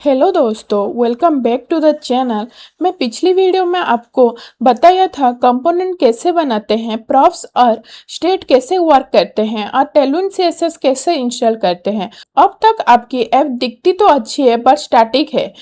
Hello दोस्तों, welcome back to the channel. मैं पिछली वीडियो में आपको बताया था कंपोनेंट कैसे बनाते हैं, प्रॉप्स और स्टेट कैसे वर्क करते हैं और टेलविन सीएसएस कैसे इंस्टॉल करते हैं। अब तक आपकी ऐप दिखती तो अच्छी है बट स्टैटिक है,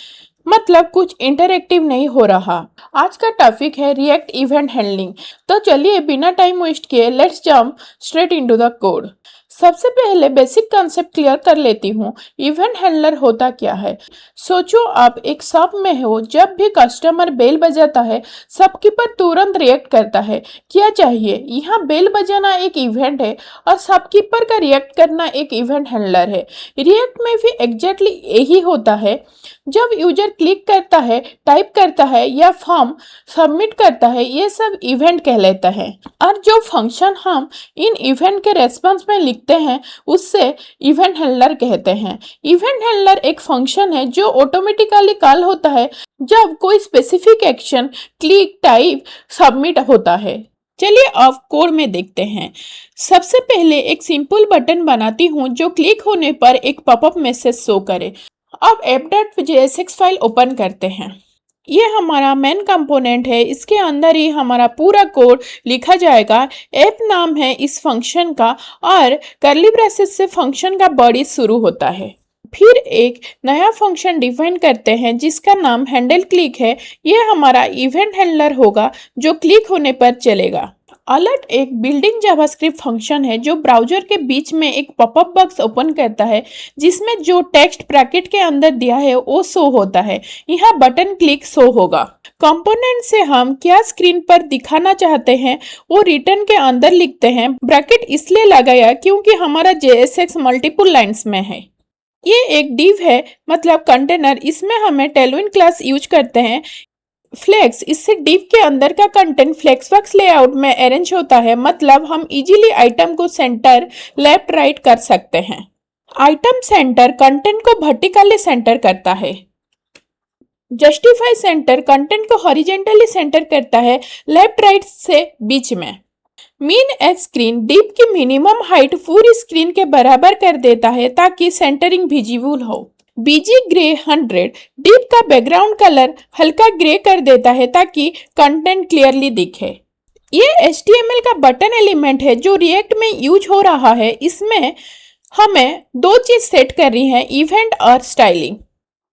मतलब कुछ इंटरैक्टिव नहीं हो रहा। आज का टॉपिक है रिएक्ट इवेंट हैंडलिंग। तो चलिए बिना टाइम वेस्ट किए let's jump straight into the code. सबसे पहले बेसिक कॉन्सेप्ट क्लियर कर लेती हूँ। इवेंट हैंडलर होता क्या है? सोचो आप एक शॉप में हो, जब भी कस्टमर बेल बजाता है शॉपकीपर तुरंत रिएक्ट करता है। क्या चाहिए? यहाँ बेल बजाना एक इवेंट है और शॉपकीपर का रिएक्ट करना एक इवेंट हैंडलर है। रिएक्ट में भी एग्जैक्टली यही होता है। जब यूजर क्लिक करता है, टाइप करता है या फॉर्म सबमिट करता है, ये सब इवेंट कहलाता है। और जो फंक्शन हम इन इवेंट के रेस्पॉन्स में लिखते हैं उससे इवेंट हैंडलर कहते हैं। इवेंट हैंडलर एक फंक्शन है जो ऑटोमेटिकली कॉल होता है जब कोई specific action click, type, submit होता है। चलिए अब कोड में देखते हैं। सबसे पहले एक सिंपल बटन बनाती हूँ जो क्लिक होने पर एक पॉपअप मैसेज शो करे। अब app.jsx फाइल ओपन करते हैं। ये हमारा मेन कंपोनेंट है, इसके अंदर ही हमारा पूरा कोड लिखा जाएगा। ऐप नाम है इस फंक्शन का और कर्ली ब्रेसेस से फंक्शन का बॉडी शुरू होता है। फिर एक नया फंक्शन डिफाइन करते हैं जिसका नाम हैंडल क्लिक है। ये हमारा इवेंट हैंडलर होगा जो क्लिक होने पर चलेगा। अलर्ट एक बिल्डिंग जावास्क्रिप्ट फंक्शन है जो ब्राउजर के बीच में एक पॉपअप बॉक्स ओपन करता है जिसमें जो टेक्स्ट ब्रैकेट के अंदर दिया है वो शो होता है। यहाँ बटन क्लिक शो होगा। कंपोनेंट से हम क्या स्क्रीन पर दिखाना चाहते हैं वो रिटर्न के अंदर लिखते हैं। ब्रैकेट इसलिए लगाया क्योंकि हमारा JSX मल्टीपल लाइन्स में है। ये एक डिव है, मतलब कंटेनर। इसमें हमें टेलविन क्लास यूज करते हैं। फ्लेक्स, इससे डिव के अंदर का कंटेंट फ्लेक्सवर्क्स लेआउट में अरेंज होता है, मतलब हम इजीली आइटम को सेंटर, लेफ्ट, राइट कर सकते हैं। आइटम सेंटर कंटेंट को वर्टिकली सेंटर करता है। जस्टिफाई सेंटर कंटेंट को हॉरिजेंटली सेंटर करता है, लेफ्ट राइट से बीच में। मीन एज स्क्रीन डिव की मिनिमम हाइट पूरी स्क्रीन के बराबर कर देता है ताकि सेंटरिंग विजिबल हो। बीजी ग्रे 100 डिव का बैकग्राउंड कलर हल्का ग्रे कर देता है ताकि कंटेंट क्लियरली दिखे। ये HTML का बटन एलिमेंट है जो रिएक्ट में यूज हो रहा है। इसमें हमें दो चीज सेट करनी है, इवेंट और स्टाइलिंग।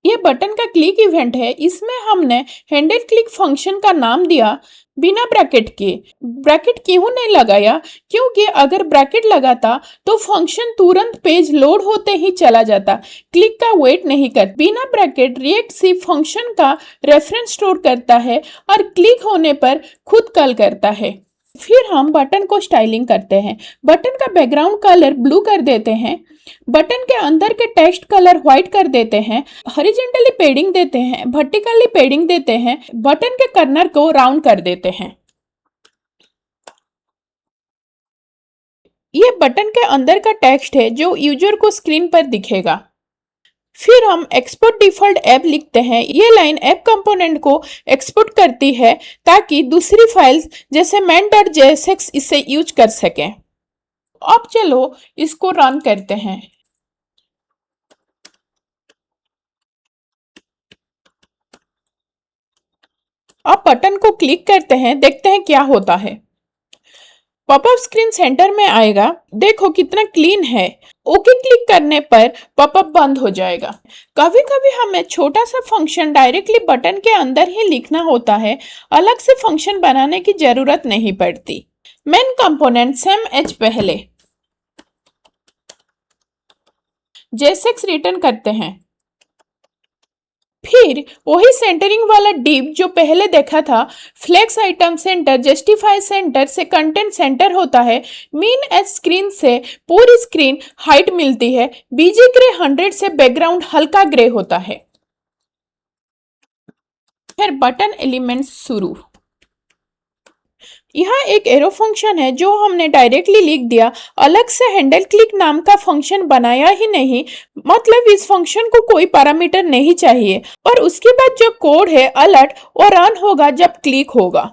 ये बटन का क्लिक इवेंट है। इसमें हमने हैंडल क्लिक फंक्शन का नाम दिया बिना ब्रैकेट के। ब्रैकेट क्यों नहीं लगाया? क्योंकि अगर ब्रैकेट लगाता तो फंक्शन तुरंत पेज लोड होते ही चला जाता, क्लिक का वेट नहीं कर। बिना ब्रैकेट रिएक्ट सिर्फ फंक्शन का रेफरेंस स्टोर करता है और क्लिक होने पर खुद कॉल करता है। फिर हम बटन को स्टाइलिंग करते हैं। बटन का बैकग्राउंड कलर ब्लू कर देते हैं। बटन के अंदर के टेक्स्ट कलर व्हाइट कर देते हैं। हॉरिजॉन्टली पेडिंग देते हैं, वर्टिकली पेडिंग देते हैं। बटन के कर्नर को राउंड कर देते हैं। ये बटन के अंदर का टेक्स्ट है जो यूजर को स्क्रीन पर दिखेगा। फिर हम एक्सपोर्ट डिफॉल्ट ऐप लिखते हैं। ये लाइन ऐप कंपोनेंट को एक्सपोर्ट करती है ताकि दूसरी फाइल्स जैसे main.jsx इसे यूज कर सकें। अब चलो इसको रन करते हैं। अब बटन को क्लिक करते हैं, देखते हैं क्या होता है। पॉपअप स्क्रीन सेंटर में आएगा। देखो कितना क्लीन है। ओके क्लिक करने पर पॉपअप बंद हो जाएगा। कभी कभी हमें छोटा सा फंक्शन डायरेक्टली बटन के अंदर ही लिखना होता है, अलग से फंक्शन बनाने की जरूरत नहीं पड़ती। मेन कंपोनेंट सेम एज पहले JSX रिटर्न करते हैं। फिर वही सेंटरिंग वाला डिव जो पहले देखा था, flex item centre, justify centre से कंटेंट सेंटर होता है। मीन एज स्क्रीन से पूरी स्क्रीन हाइट मिलती है। बीजी ग्रे 100 से बैकग्राउंड हल्का ग्रे होता है। फिर बटन एलिमेंट्स शुरू। यहाँ एक एरो फंक्शन है जो हमने डायरेक्टली लिख दिया, अलग से हैंडल क्लिक नाम का फंक्शन बनाया ही नहीं, मतलब इस फंक्शन को कोई पैरामीटर नहीं चाहिए। और उसके बाद जो कोड है अलर्ट और रन होगा जब क्लिक होगा।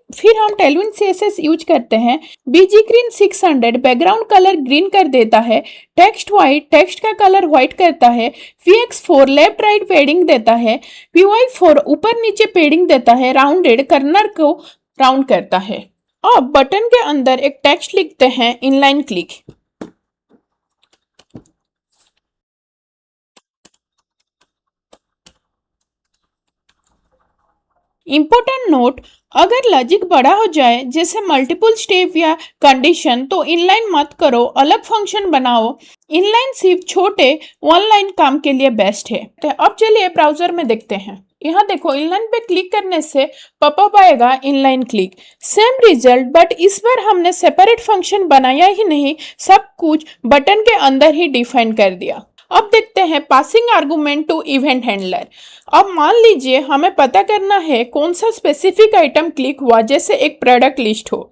फिर हम टेलविन सीएसएस यूज करते हैं। बीजी ग्रीन 600 बैकग्राउंड कलर ग्रीन कर देता है, टेक्स्ट व्हाइट टेक्स्ट का कलर व्हाइट करता है, VX4 लेफ्ट राइट पेडिंग देता है, PY4 ऊपर नीचे पेडिंग देता है, राउंडेड कर्नर को राउंड करता है। अब बटन के अंदर एक टेक्स्ट लिखते हैं, इनलाइन क्लिक। इंपॉर्टेंट नोट, अगर लॉजिक बड़ा हो जाए जैसे मल्टीपल स्टेप या कंडीशन तो इनलाइन मत करो, अलग फंक्शन बनाओ। इनलाइन सिर्फ छोटे वन लाइन काम के लिए बेस्ट है। तो अब चलिए ब्राउजर में देखते हैं। यहाँ देखो, इनलाइन पे क्लिक करने से पॉपअप आएगा inline click, same result, but इस बार हमने सेपरेट फंक्शन बनाया ही नहीं, सब कुछ बटन के अंदर ही डिफाइन कर दिया। अब देखते हैं passing argument to event handler. अब मान लीजिए हमें पता करना है कौन सा स्पेसिफिक आइटम क्लिक हुआ, जैसे एक प्रोडक्ट लिस्ट हो।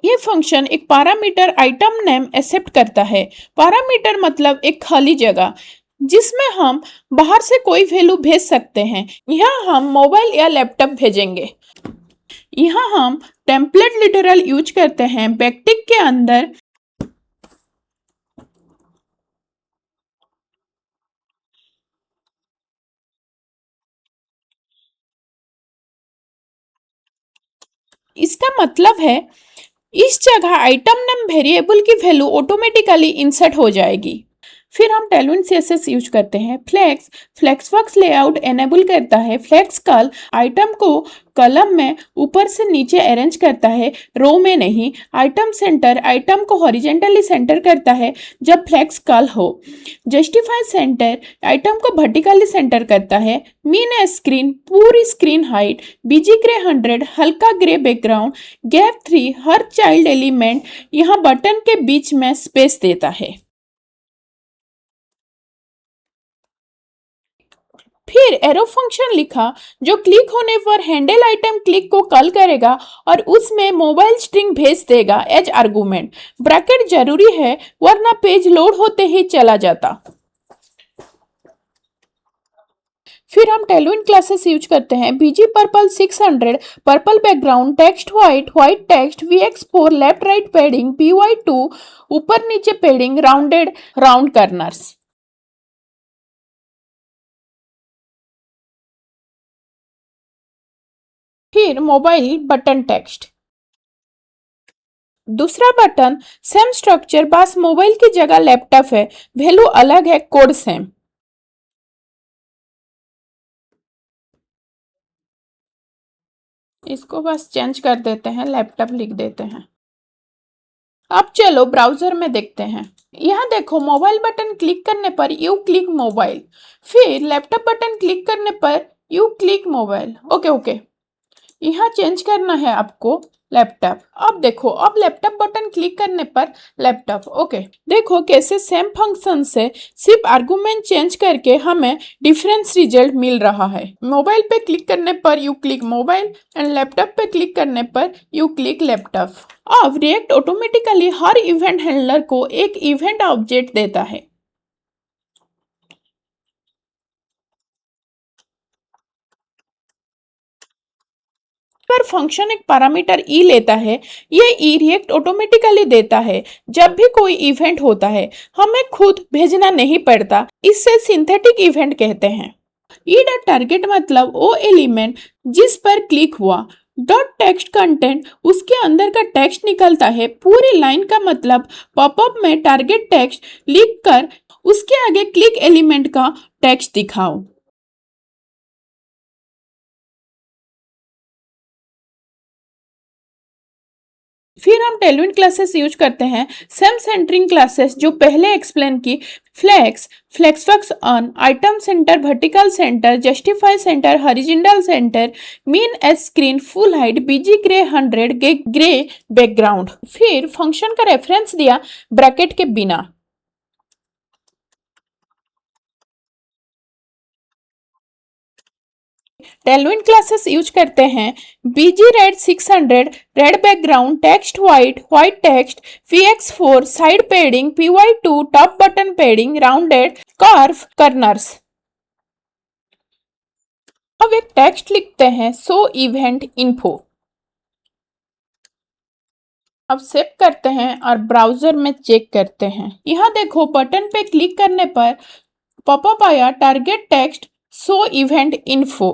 ये फंक्शन एक पैरामीटर आइटम नेम एक्सेप्ट करता है। पैरामीटर मतलब एक खाली जगह जिसमें हम बाहर से कोई वैल्यू भेज सकते हैं। यहाँ हम मोबाइल या लैपटॉप भेजेंगे। यहाँ हम टेम्पलेट लिटरल यूज करते हैं बैकटिक के अंदर। इसका मतलब है इस जगह आइटम नेम वेरिएबल की वैल्यू ऑटोमेटिकली इंसर्ट हो जाएगी। फिर हम टेलविन सीएसएस यूज करते हैं। फ्लेक्स फ्लेक्सवर्क्स लेआउट एनेबल करता है। फ्लेक्स कॉल आइटम को कॉलम में ऊपर से नीचे अरेंज करता है, रो में नहीं। आइटम सेंटर आइटम को हॉरिजेंटली सेंटर करता है जब फ्लेक्स कॉल हो। जस्टिफाई सेंटर आइटम को वर्टिकली सेंटर करता है। मीन स्क्रीन पूरी स्क्रीन हाइट। बीजी ग्रे 100 हल्का grey background. Gap 3 her child element यहाँ बटन के बीच में स्पेस देता है। फिर एरो फंक्शन लिखा जो क्लिक होने पर हैंडल आइटम क्लिक को कॉल करेगा और उसमें मोबाइल स्ट्रिंग भेज देगा एज आर्गुमेंट। ब्रैकेट जरूरी है वरना पेज लोड होते ही चला जाता। फिर हम टेलविन क्लासेस यूज करते हैं। BG purple 600 purple background, text white white text, VX4 left right padding, PY2 ऊपर नीचे पेडिंग, राउंडेड राउंड कर्नर्स। फिर मोबाइल बटन टेक्स्ट, दूसरा बटन सेम स्ट्रक्चर, बस मोबाइल की जगह लैपटॉप है, वैल्यू अलग है, कोड सेम। इसको बस चेंज कर देते हैं, लैपटॉप लिख देते हैं। अब चलो ब्राउजर में देखते हैं। यहाँ देखो, मोबाइल बटन क्लिक करने पर यू क्लिक मोबाइल, फिर लैपटॉप बटन क्लिक करने पर you click mobile. Okay okay, यहाँ चेंज करना है आपको लैपटॉप। अब देखो, अब लैपटॉप बटन क्लिक करने पर लैपटॉप। ओके, देखो कैसे सेम फंक्शन से सिर्फ आर्गुमेंट चेंज करके हमें डिफरेंस रिजल्ट मिल रहा है। मोबाइल पे क्लिक करने पर you click mobile and laptop पे क्लिक करने पर यू क्लिक लैपटॉप। अब रिएक्ट ऑटोमेटिकली हर इवेंट हैंडलर को एक इवेंट ऑब्जेक्ट देता है। पर फंक्शन एक पैरामीटर ई लेता है। ये ई रिएक्ट ऑटोमेटिकली देता है जब भी कोई इवेंट होता है, हमें खुद भेजना नहीं पड़ता। इससे सिंथेटिक इवेंट कहते हैं। ई डॉट टारगेट मतलब वो एलिमेंट जिस पर क्लिक हुआ। डॉट टेक्स्ट कंटेंट उसके अंदर का टेक्स्ट निकलता है। पूरी लाइन का मतलब पॉपअप में टारगेट टेक्स्ट लिख कर उसके आगे क्लिक एलिमेंट का टेक्स्ट दिखाओ। फिर हम टेलविन क्लासेस यूज करते हैं। सेम सेंटरिंग क्लासेस जो पहले एक्सप्लेन की। Flex flex works on, item centre vertical centre, justify centre horizontal centre, min H screen full height, BG grey 100 grey background. फिर फंक्शन का रेफरेंस दिया ब्रैकेट के बिना। टेलविन क्लासेस यूज करते हैं। BG red 600 red background, text white white text, VX4 side padding, PY2 top button padding, rounded curve corners. अब एक text लिखते हैं सो इवेंट इन्फो। अब सेव करते हैं और ब्राउजर में चेक करते हैं। यहाँ देखो बटन पे क्लिक करने पर पॉपअप आया टारगेट टेक्स्ट सो इवेंट इन्फो।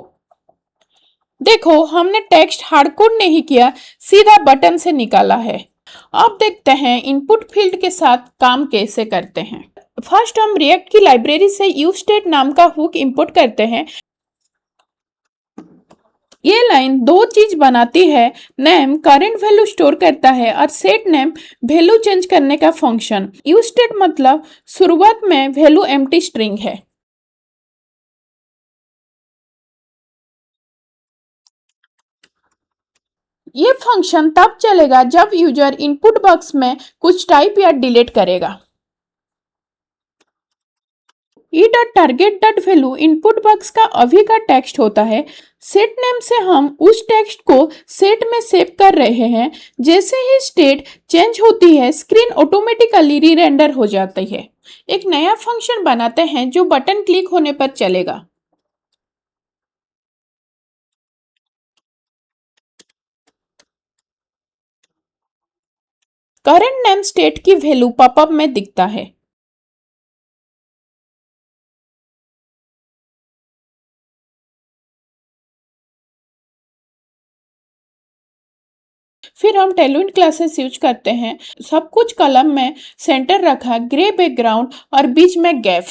देखो हमने टेक्स्ट हार्डकोड नहीं किया, सीधा बटन से निकाला है। अब देखते हैं इनपुट फील्ड के साथ काम कैसे करते हैं। फर्स्ट हम रिएक्ट की लाइब्रेरी से यूस्टेट नाम का हुक इंपोर्ट करते हैं। ये लाइन दो चीज बनाती है, नेम करंट वैल्यू स्टोर करता है और सेट नेम वैल्यू चेंज करने का फंक्शन। यूस्टेट मतलब शुरुआत में वैल्यू एम्प्टी स्ट्रिंग है। ये फंक्शन तब चलेगा जब यूजर इनपुट बॉक्स में कुछ टाइप या डिलीट करेगा। E dot target dot value input box का अभी का टेक्स्ट होता है। सेट नेम से हम उस टेक्स्ट को सेट में सेव कर रहे हैं। जैसे ही स्टेट चेंज होती है स्क्रीन ऑटोमेटिकली री रेंडर हो जाती है। एक नया फंक्शन बनाते हैं जो बटन क्लिक होने पर चलेगा। करंट नेम स्टेट की वैल्यू पॉपअप में दिखता है। फिर हम टेलविंड क्लासेस यूज करते हैं। सब कुछ कॉलम में सेंटर रखा, ग्रे बैकग्राउंड और बीच में गैप।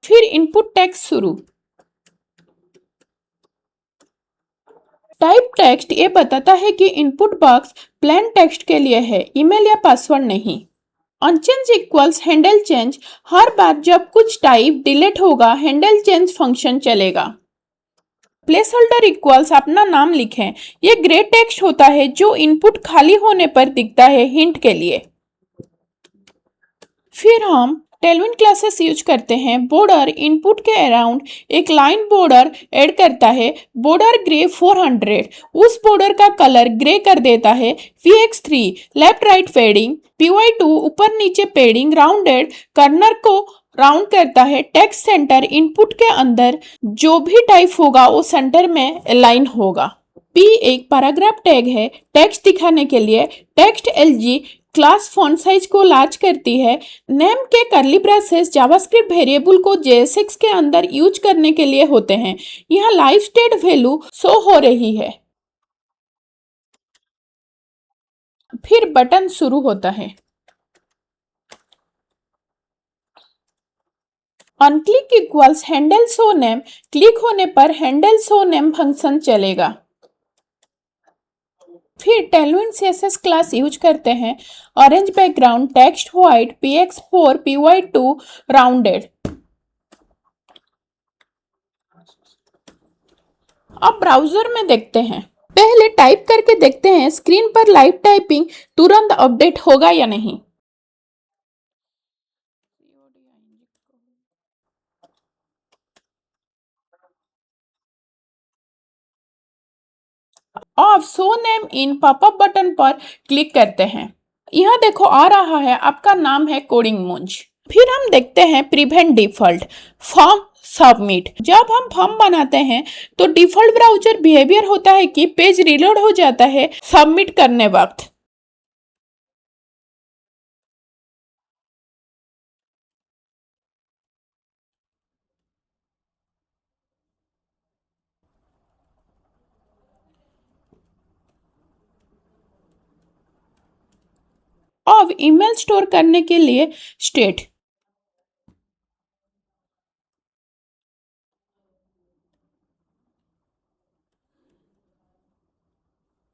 फिर इनपुट टेक्स्ट शुरू। टाइप टेक्स्ट ये बताता है कि इनपुट बॉक्स प्लेन टेक्स्ट के लिए है, ईमेल या पासवर्ड नहीं। अनचेंज इक्वल्स हैंडल चेंज, हर बार जब कुछ टाइप डिलीट होगा हैंडल चेंज फंक्शन चलेगा। प्लेस होल्डर इक्वल्स अपना नाम लिखें, ये ग्रे टेक्स्ट होता है जो इनपुट खाली होने पर दिखता है हिंट के लिए। फिर हम टेलविन क्लासेस यूज करते हैं। बॉर्डर इनपुट के अराउंड एक लाइन बॉर्डर ऐड करता है। बॉर्डर ग्रे 400, उस बॉर्डर का कलर ग्रे कर देता है। VX3 left right padding, PY2 ऊपर नीचे पेडिंग, राउंडेड कर्नर को राउंड करता है। टेक्स्ट सेंटर इनपुट के अंदर जो भी टाइप होगा वो सेंटर में अलाइन होगा। P एक पैराग्राफ टैग है टेक्स्ट दिखाने के लिए। Text LG class font size को लार्ज करती है। नेम के कर्ली ब्रेसेस जावास्क्रिप्ट वेरिएबल को JSX के अंदर यूज करने के लिए होते हैं। यहाँ लाइव स्टेट वैल्यू शो हो रही है। फिर बटन शुरू होता है। On click equals handle show name, click होने पर हैंडल शो नेम फंक्शन चलेगा। फिर टेलविन CSS क्लास यूज करते हैं। Orange background, text white, PX4 PY2 rounded. अब ब्राउजर में देखते हैं। पहले टाइप करके देखते हैं स्क्रीन पर लाइव टाइपिंग तुरंत अपडेट होगा या नहीं। अब show name in popup button पर क्लिक करते हैं। यहाँ देखो आ रहा है आपका नाम है कोडिंग मूंज। फिर हम देखते हैं प्रिवेंट डिफॉल्ट फॉर्म सबमिट। जब हम फॉर्म बनाते हैं तो डिफॉल्ट ब्राउजर बिहेवियर होता है कि पेज रिलोड हो जाता है सबमिट करने वक्त। अब ईमेल स्टोर करने के लिए स्टेट।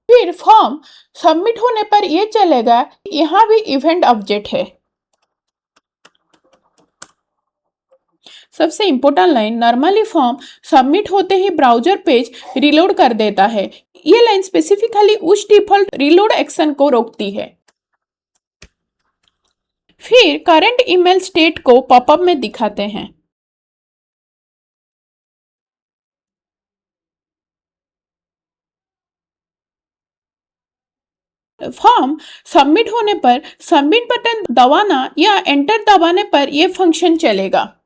फिर फॉर्म सबमिट होने पर यह चलेगा। यहाँ भी इवेंट ऑब्जेक्ट है। सबसे important line, normally form submit होते ही ब्राउजर पेज रिलोड कर देता है। ये लाइन स्पेसिफिकली उस डिफॉल्ट रिलोड एक्शन को रोकती है। फिर करंट ईमेल स्टेट को पॉपअप में दिखाते हैं। फॉर्म सबमिट होने पर सबमिट बटन दबाना या एंटर दबाने पर यह फंक्शन चलेगा।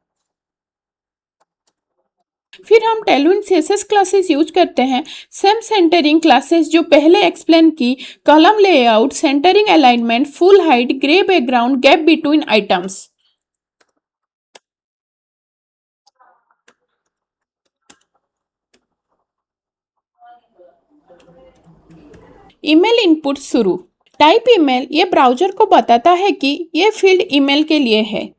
फिर हम टेलविन सीएसएस क्लासेस यूज करते हैं। सेम सेंटरिंग क्लासेस जो पहले एक्सप्लेन की, column layout, centring alignment, full height, grey background, gap between items. Email input शुरू। टाइप ईमेल ये ब्राउजर को बताता है कि ये फील्ड ईमेल के लिए है।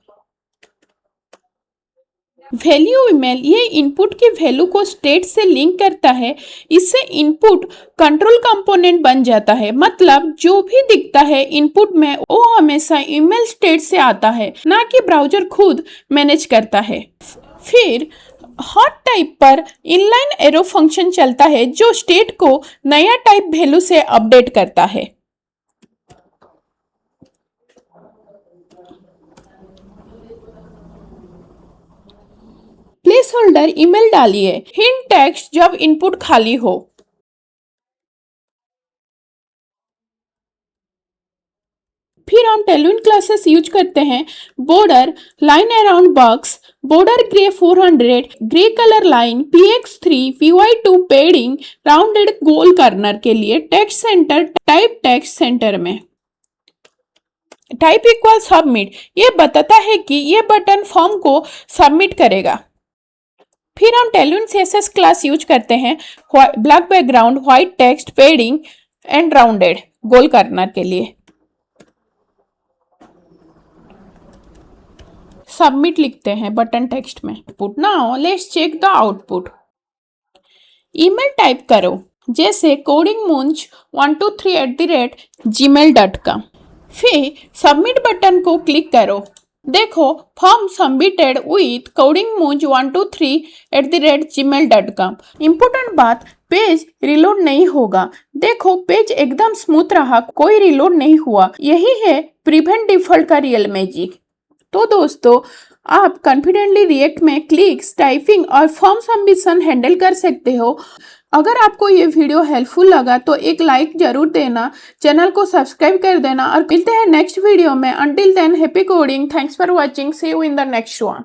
वैल्यू ईमेल ये इनपुट की वैल्यू को स्टेट से लिंक करता है। इससे इनपुट कंट्रोल कंपोनेंट बन जाता है, मतलब जो भी दिखता है इनपुट में वो हमेशा ईमेल स्टेट से आता है, ना कि ब्राउजर खुद मैनेज करता है। फिर हॉट टाइप पर इनलाइन एरो फंक्शन चलता है जो स्टेट को नया टाइप वैल्यू से अपडेट करता है। प्लेस होल्डर ईमेल डालिए। हिंट टेक्स्ट जब इनपुट खाली हो। फिर हम टेलविन क्लासेस यूज करते हैं। Border, line around box, border grey 400, grey colour line, px3, py2 padding, rounded गोल कॉर्नर के लिए, text centre, type text centre में। टाइप इक्वल सबमिट ये बताता है कि ये बटन फॉर्म को सबमिट करेगा। फिर हम टेलविन सीएसएस क्लास यूज करते हैं। Black background, white text, padding and rounded गोल कॉर्नर के लिए। सबमिट लिखते हैं बटन टेक्स्ट में। Put now let's check the output. Email type करो, जैसे codingmunch123@gmail.com। फिर सबमिट बटन को क्लिक करो। देखो form submitted with codingmunch123@gmail.com। Important बात, पेज रिलोड नहीं होगा। देखो पेज एकदम स्मूथ रहा, कोई रिलोड नहीं हुआ। यही है प्रिवेंट डिफॉल्ट का रियल मैजिक। तो दोस्तों, आप कॉन्फिडेंटली रिएक्ट में क्लिक्स, टाइपिंग और फॉर्म सबमिशन हैंडल कर सकते हो। अगर आपको ये वीडियो हेल्पफुल लगा तो एक लाइक जरूर देना, चैनल को सब्सक्राइब कर देना और मिलते हैं नेक्स्ट वीडियो में। Until then, happy coding, thanks for watching, see you in the next one.